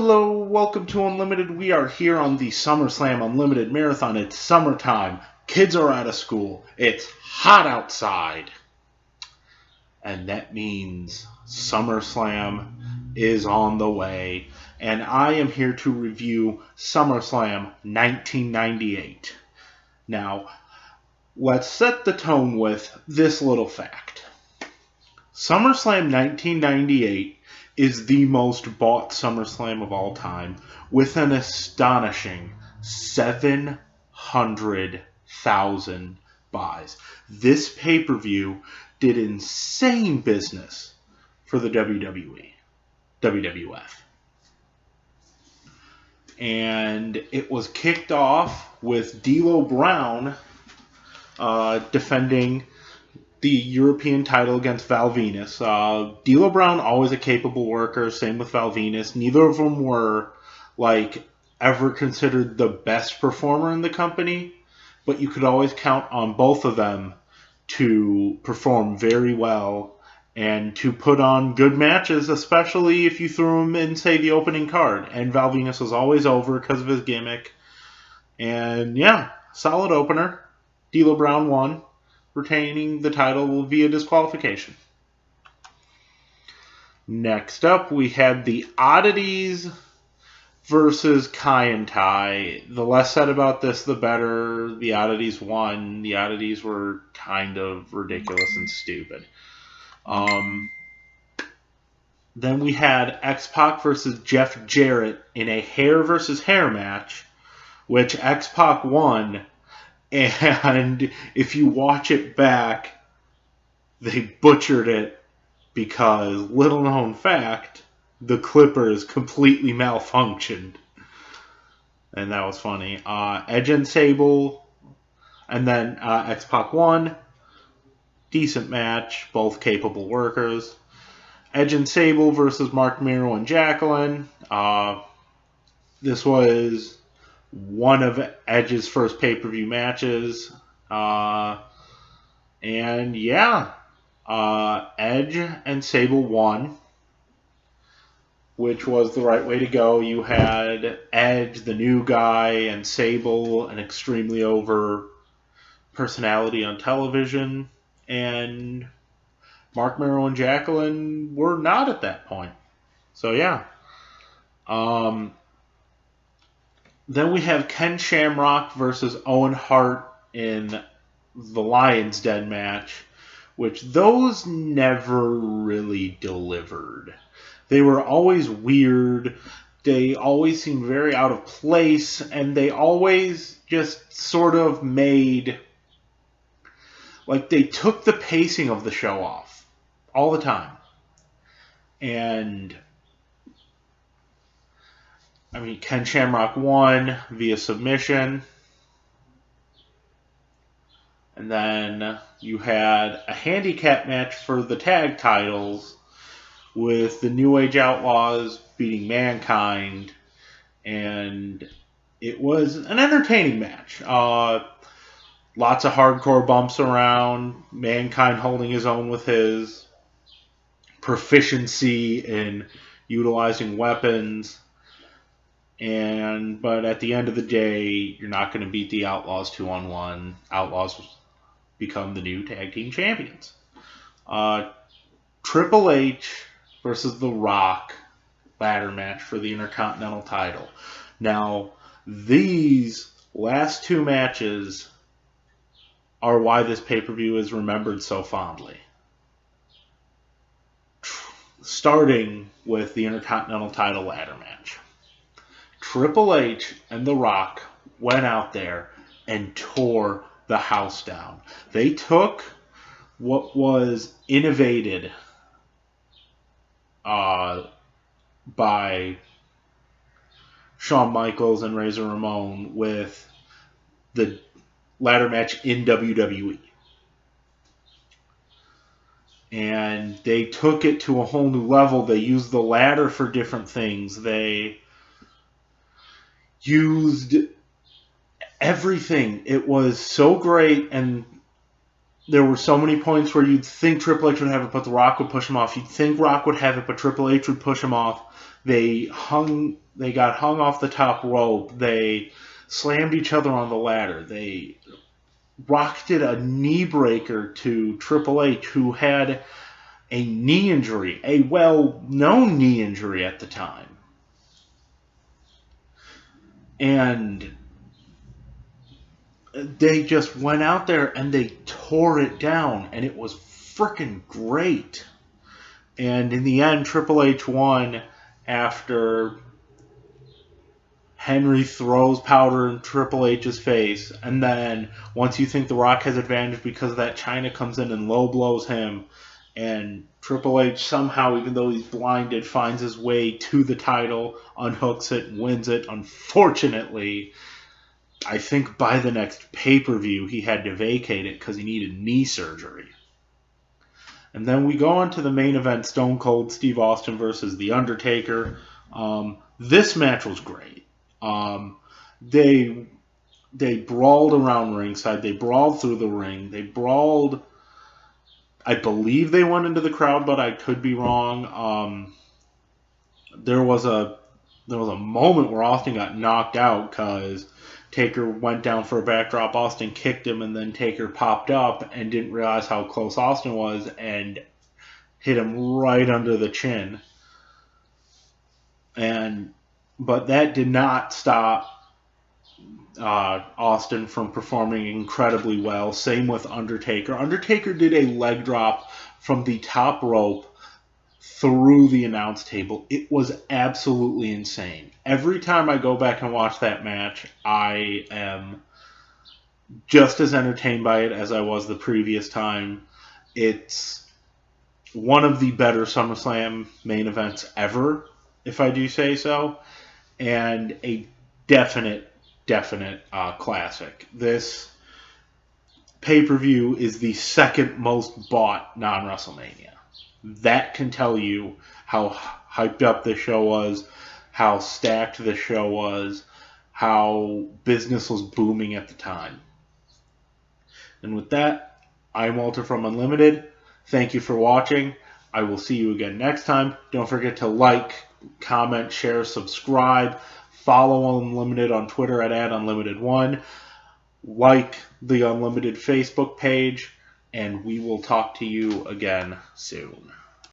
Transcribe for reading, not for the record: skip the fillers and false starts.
Hello, welcome to Unlimited. We are here on the Summerslam Unlimited Marathon. It's summertime. Kids are out of school. It's hot outside. And that means SummerSlam is on the way. And I am here to review SummerSlam 1998. Now, let's set the tone with this little fact. SummerSlam 1998 is the most bought SummerSlam of all time, with an astonishing 700,000 buys. This pay-per-view did insane business for the WWF. And it was kicked off with D'Lo Brown defending the European title against Val Venis. D'Lo Brown, always a capable worker, same with Val Venis. Neither of them were, ever considered the best performer in the company, but you could always count on both of them to perform very well and to put on good matches, especially if you threw them in, say, the opening card. And Val Venis was always over because of his gimmick. And, yeah, solid opener. D'Lo Brown won, retaining the title via disqualification. Next up, we had the Oddities versus Kai and Tai. The less said about this, the better. The Oddities won. The Oddities were kind of ridiculous and stupid. Then we had X-Pac versus Jeff Jarrett in a hair versus hair match, which X-Pac won. And if you watch it back, they butchered it because, little known fact, the clippers completely malfunctioned. And that was funny. Edge and Sable, and then X-Pac won. Decent match, both capable workers. Edge and Sable versus Mark Miro and Jacqueline. This was one of Edge's first pay-per-view matches. And yeah, Edge and Sable won, which was the right way to go. You had Edge, the new guy, and Sable, an extremely over personality on television. And Mark Miro and Jacqueline were not at that point. So yeah. Then we have Ken Shamrock versus Owen Hart in the Lion's Den match, which those never really delivered. They were always weird. They always seemed very out of place, and they always just sort of made, they took the pacing of the show off all the time. And Ken Shamrock won via submission. And then you had a handicap match for the tag titles with the New Age Outlaws beating Mankind. And it was an entertaining match. Lots of hardcore bumps around. Mankind holding his own with his proficiency in utilizing weapons. But at the end of the day, you're not going to beat the Outlaws 2-on-1. Outlaws become the new tag team champions. Triple H versus The Rock ladder match for the Intercontinental title. Now, these last two matches are why this pay-per-view is remembered so fondly. Starting with the Intercontinental title ladder match. Triple H and The Rock went out there and tore the house down. They took what was innovated by Shawn Michaels and Razor Ramon with the ladder match in WWE. And they took it to a whole new level. They used the ladder for different things. They used everything. It was so great, and there were so many points where you'd think Triple H would have it, but The Rock would push him off. You'd think Rock would have it, but Triple H would push him off. They got hung off the top rope. They slammed each other on the ladder. They rocketed a knee breaker to Triple H, who had a knee injury, a well-known knee injury at the time. And they just went out there and they tore it down, and it was freaking great. And in the end, Triple H won after Henry throws powder in Triple H's face, and then once you think The Rock has advantage because of that, China comes in and low blows him, and Triple H somehow, even though he's blinded, finds his way to the title, unhooks it, wins it. Unfortunately, I think by the next pay-per-view, he had to vacate it because he needed knee surgery. And then we go on to the main event, Stone Cold Steve Austin versus The Undertaker. This match was great. They brawled around ringside. They brawled through the ring. They brawled. I believe they went into the crowd, but I could be wrong. There was a moment where Austin got knocked out because Taker went down for a backdrop. Austin kicked him, and then Taker popped up and didn't realize how close Austin was and hit him right under the chin. But that did not stop Austin from performing incredibly well. Same with Undertaker. Undertaker did a leg drop from the top rope through the announce table. It was absolutely insane. Every time I go back and watch that match, I am just as entertained by it as I was the previous time. It's one of the better SummerSlam main events ever, if I do say so, and a definite classic. This pay-per-view is the second most bought non-WrestleMania. That can tell you how hyped up this show was, how stacked the show was, how business was booming at the time. And with that, I'm Walter from Unlimited. Thank you for watching. I will see you again next time. Don't forget to like, comment, share, subscribe. Follow Unlimited on Twitter at @Unlimited1. Like the Unlimited Facebook page. And we will talk to you again soon.